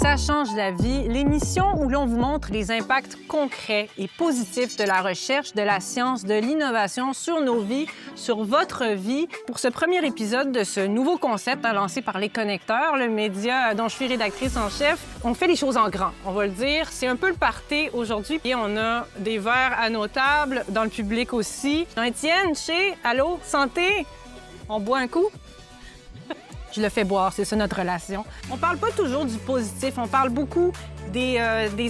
Ça change la vie, l'émission où l'on vous montre les impacts concrets et positifs de la recherche, de la science, de l'innovation sur nos vies, sur votre vie. Pour ce premier épisode de ce nouveau concept lancé par Les Connecteurs, le média dont je suis rédactrice en chef, on fait les choses en grand, on va le dire. C'est un peu le party aujourd'hui et on a des verres à nos tables, dans le public aussi. Jean-Étienne, allô, santé? On boit un coup? Je le fais boire, c'est ça notre relation. On parle pas toujours du positif, on parle beaucoup des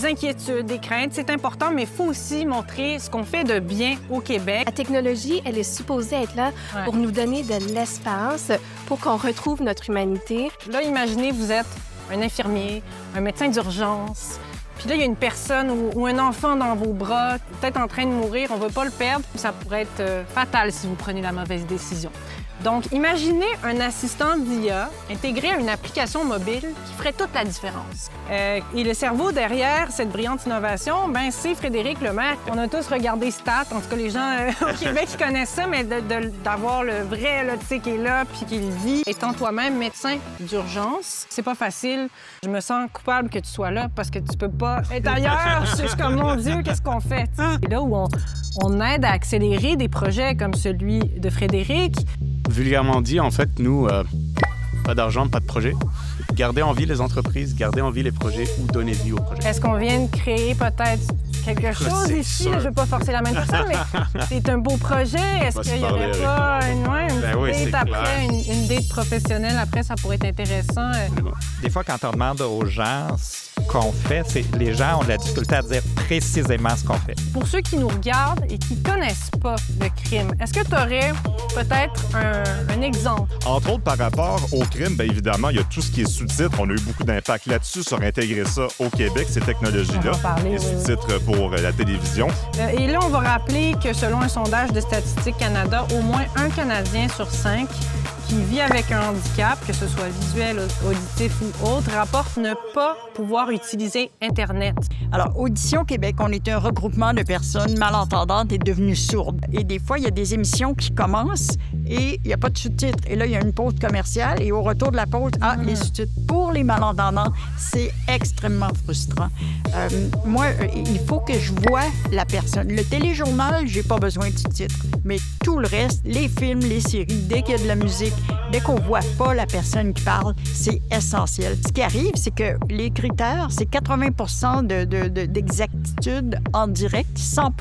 inquiétudes, des craintes. C'est important, mais il faut aussi montrer ce qu'on fait de bien au Québec. La technologie, elle est supposée être là pour nous donner de l'espace, pour qu'on retrouve notre humanité. Là, imaginez, vous êtes un infirmier, un médecin d'urgence, puis là, il y a une personne ou un enfant dans vos bras, peut-être en train de mourir, on veut pas le perdre. Ça pourrait être fatal si vous prenez la mauvaise décision. Donc, imaginez un assistant d'IA intégré à une application mobile qui ferait toute la différence. Et le cerveau derrière cette brillante innovation, ben c'est Frédéric Lemaire. On a tous regardé Stat, en tout cas les gens au Québec qui connaissent ça, mais d'avoir le vrai, là, tu sais, qui est là puis qui le vit. Étant toi-même médecin d'urgence, c'est pas facile. Je me sens coupable que tu sois là parce que tu peux pas être ailleurs. Je suis comme, mon Dieu, qu'est-ce qu'on fait? C'est là où on aide à accélérer des projets comme celui de Frédéric. Vulgairement dit, en fait, nous, pas d'argent, pas de projet. Garder en vie les entreprises, garder en vie les projets ou donner vie aux projets. Est-ce qu'on vient de créer peut-être quelque chose ici? Là, je ne veux pas forcer la main de personne, mais c'est un beau projet. Est-ce qu'il n'y aurait pas une date après, une date professionnelle après, ça pourrait être intéressant? Des fois, quand on demande aux gens ce qu'on fait, les gens ont de la difficulté à dire précisément ce qu'on fait. Pour ceux qui nous regardent et qui ne connaissent pas le crime, est-ce que tu aurais peut-être un exemple? Entre autres, par rapport au crime, bien évidemment, il y a tout ce qui est sous-titres. On a eu beaucoup d'impact là-dessus sur intégrer ça au Québec, ces technologies-là, les sous-titres pour la télévision. Et là, on va rappeler que selon un sondage de Statistique Canada, au moins un Canadien sur 5 qui vit avec un handicap, que ce soit visuel, auditif ou autre, rapporte ne pas pouvoir utiliser Internet. Alors, Audition Québec, on est un regroupement de personnes malentendantes et devenues sourdes. Et des fois, il y a des émissions qui commencent et il n'y a pas de sous-titres. Et là, il y a une pause commerciale et au retour de la pause, les sous-titres. Pour les malentendants, c'est extrêmement frustrant. Moi, il faut que je voie la personne. Le téléjournal, j'ai pas besoin de sous-titres. Mais tout le reste, les films, les séries, dès qu'il y a de la musique, dès qu'on voit pas la personne qui parle, c'est essentiel. Ce qui arrive, c'est que les critères, c'est 80 d'exactitude en direct, 100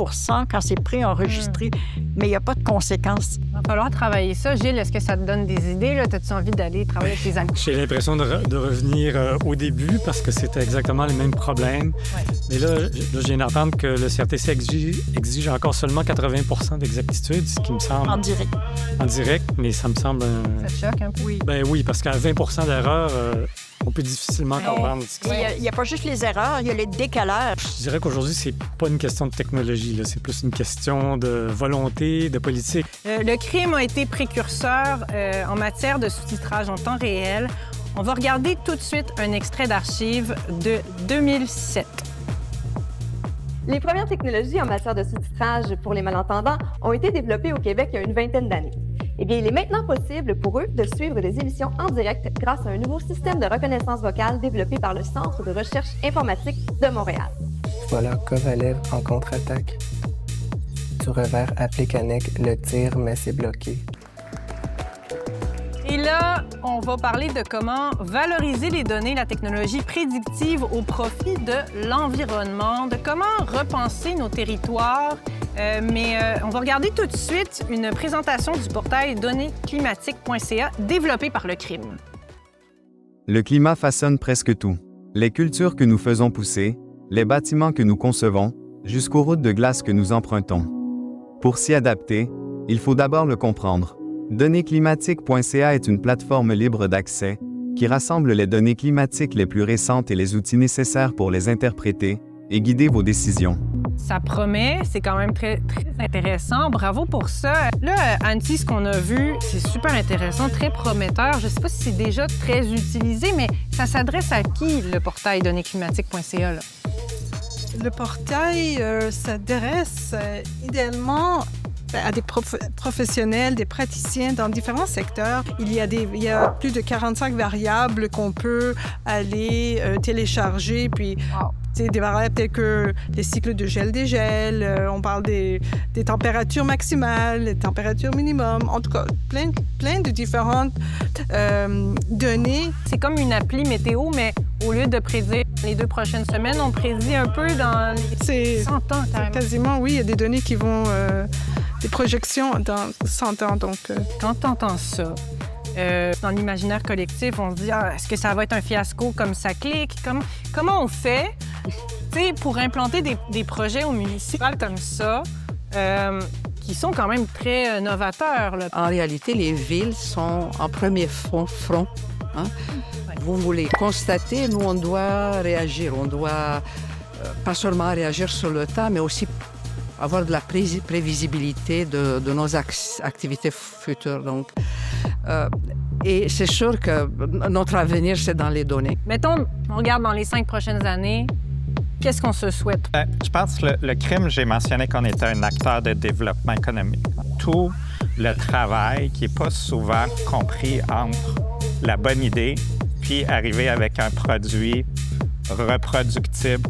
quand c'est préenregistré, mais il n'y a pas de conséquences. Il va falloir travailler ça. Gilles, est-ce que ça te donne des idées? As-tu envie d'aller travailler avec les amis? J'ai l'impression de revenir au début parce que c'était exactement les mêmes problèmes. Ouais. Mais là, je viens d'entendre que le CRTC exige encore seulement 80 d'exactitude, ce qui me semble... En direct. En direct, mais ça me semble... Ça te choque un peu? Oui. Ben oui, parce qu'à 20 d'erreur, on peut difficilement comprendre. Il n'y a pas juste les erreurs, il y a les décalages. Je dirais qu'aujourd'hui, c'est pas une question de technologie, là. C'est plus une question de volonté, de politique. Le crime a été précurseur en matière de sous-titrage en temps réel. On va regarder tout de suite un extrait d'archives de 2007. Les premières technologies en matière de sous-titrage pour les malentendants ont été développées au Québec il y a une vingtaine d'années. Eh bien, il est maintenant possible pour eux de suivre des émissions en direct grâce à un nouveau système de reconnaissance vocale développé par le Centre de recherche informatique de Montréal. Voilà Kovalev en contre-attaque. Du revers à Plekanec, le tir, mais c'est bloqué. Et là, on va parler de comment valoriser les données, la technologie prédictive au profit de l'environnement, de comment repenser nos territoires. On va regarder tout de suite une présentation du portail donnéesclimatiques.ca développé par le crime. Le climat façonne presque tout. Les cultures que nous faisons pousser, les bâtiments que nous concevons, jusqu'aux routes de glace que nous empruntons. Pour s'y adapter, il faut d'abord le comprendre. Donnéesclimatiques.ca est une plateforme libre d'accès qui rassemble les données climatiques les plus récentes et les outils nécessaires pour les interpréter et guider vos décisions. Ça promet, c'est quand même très, très intéressant. Bravo pour ça. Là, Antti, ce qu'on a vu, c'est super intéressant, très prometteur. Je ne sais pas si c'est déjà très utilisé, mais ça s'adresse à qui, le portail donnéesclimatiques.ca, là? Le portail s'adresse idéalement à des professionnels, des praticiens dans différents secteurs. Il y a plus de 45 variables qu'on peut aller télécharger, puis des variables telles que les cycles de gel-dégel, on parle des températures maximales, les températures minimum, en tout cas, plein de différentes données. C'est comme une appli météo, mais au lieu de prédire les 2 prochaines semaines, on prédit un peu dans les 100 ans, carrément. Quasiment, oui. Il y a des données qui vont... des projections dans 100 ans, donc... Quand tu entends ça, dans l'imaginaire collectif, on se dit est-ce que ça va être un fiasco comme ça clique? Comment on fait pour implanter des projets au municipal comme ça qui sont quand même très novateurs? Là. En réalité, les villes sont en premier front. Hein? Ouais. Vous voulez constater, nous, on doit réagir. On doit pas seulement réagir sur le tas, mais aussi avoir de la prévisibilité de nos activités futures. Donc, et c'est sûr que notre avenir, c'est dans les données. Mettons, on regarde dans les 5 prochaines années, qu'est-ce qu'on se souhaite? Je pense que le crime, j'ai mentionné qu'on était un acteur de développement économique. Tout le travail qui n'est pas souvent compris entre la bonne idée puis arriver avec un produit reproductible.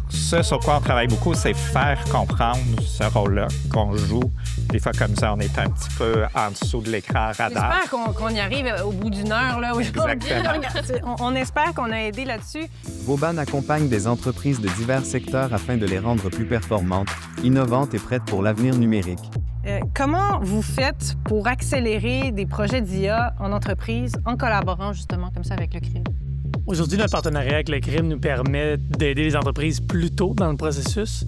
Ce sur quoi on travaille beaucoup, c'est faire comprendre ce rôle-là qu'on joue. Des fois, comme ça, on est un petit peu en dessous de l'écran radar. J'espère qu'on y arrive au bout d'1 heure. Là, exactement. On espère qu'on a aidé là-dessus. Vauban accompagne des entreprises de divers secteurs afin de les rendre plus performantes, innovantes et prêtes pour l'avenir numérique. Comment vous faites pour accélérer des projets d'IA en entreprise en collaborant justement comme ça avec le crime? Aujourd'hui, notre partenariat avec le crime nous permet d'aider les entreprises plus tôt dans le processus,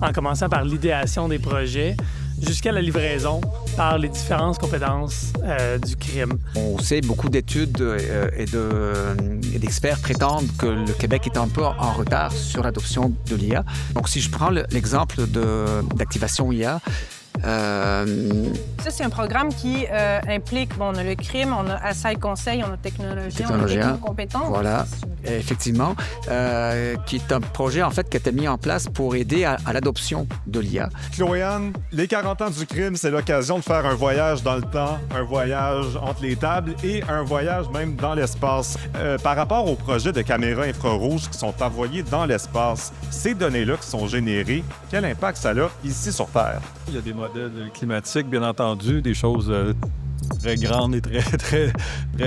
en commençant par l'idéation des projets jusqu'à la livraison par les différentes compétences du crime. On sait, beaucoup d'études et d'experts prétendent que le Québec est un peu en retard sur l'adoption de l'IA. Donc, si je prends l'exemple d'activation IA, Ça, c'est un programme qui implique, on a le crime, on a Assaille Conseil, on a technologie, on a technocompétences. Voilà, effectivement, qui est un projet, en fait, qui a été mis en place pour aider à l'adoption de l'IA. Chloé-Anne, les 40 ans du crime, c'est l'occasion de faire un voyage dans le temps, un voyage entre les tables et un voyage même dans l'espace. Par rapport aux projets de caméras infrarouges qui sont envoyés dans l'espace, ces données-là qui sont générées, quel impact ça a ici sur Terre? Il y a des modèles climatiques, bien entendu, des choses très grandes et très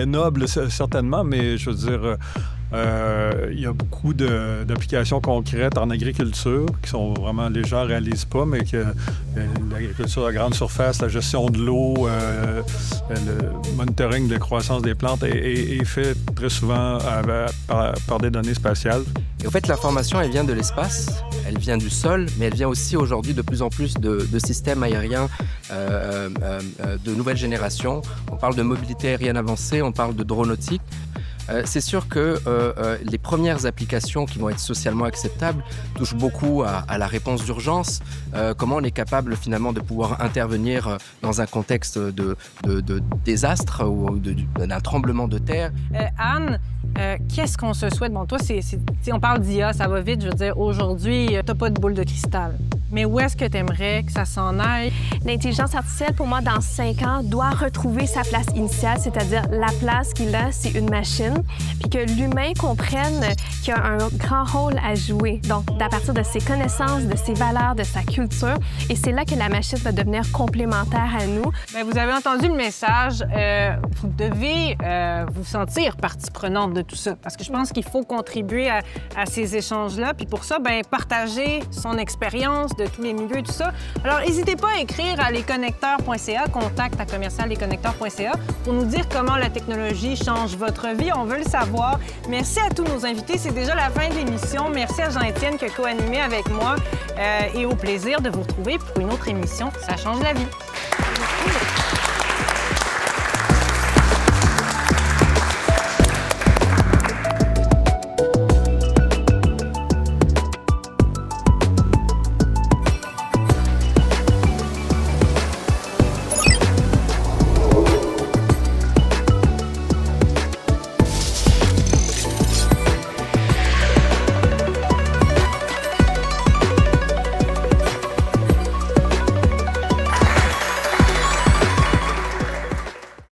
nobles, certainement, mais je veux dire, il y a beaucoup d'applications concrètes en agriculture qui sont vraiment, les gens ne réalisent pas, mais que l'agriculture à grande surface, la gestion de l'eau, le monitoring de la croissance des plantes est fait très souvent par des données spatiales. Et en fait, l'information, elle vient de l'espace, elle vient du sol, mais elle vient aussi aujourd'hui de plus en plus de systèmes aériens de nouvelle génération. On parle de mobilité aérienne avancée, on parle de dronotique. C'est sûr que les premières applications qui vont être socialement acceptables touchent beaucoup à la réponse d'urgence. Comment on est capable finalement de pouvoir intervenir dans un contexte de désastre ou d'un tremblement de terre. Anne, qu'est-ce qu'on se souhaite? Bon, toi, on parle d'IA, ça va vite. Je veux dire, aujourd'hui, t'as pas de boule de cristal. Mais où est-ce que tu aimerais que ça s'en aille? L'intelligence artificielle, pour moi, dans 5 ans, doit retrouver sa place initiale, c'est-à-dire la place qu'il a, c'est une machine, puis que l'humain comprenne qu'il a un grand rôle à jouer. Donc, à partir de ses connaissances, de ses valeurs, de sa culture, et c'est là que la machine va devenir complémentaire à nous. Bien, vous avez entendu le message. Vous devez vous sentir partie prenante de tout ça, parce que je pense qu'il faut contribuer à ces échanges-là. Puis pour ça, bien, partager son expérience de tous les milieux et tout ça. Alors, n'hésitez pas à écrire à lesconnecteurs.ca, contact@lesconnecteurs.ca, pour nous dire comment la technologie change votre vie. On veut le savoir. Merci à tous nos invités. C'est déjà la fin de l'émission. Merci à Jean-Étienne qui a co-animé avec moi et au plaisir de vous retrouver pour une autre émission. Ça change la vie.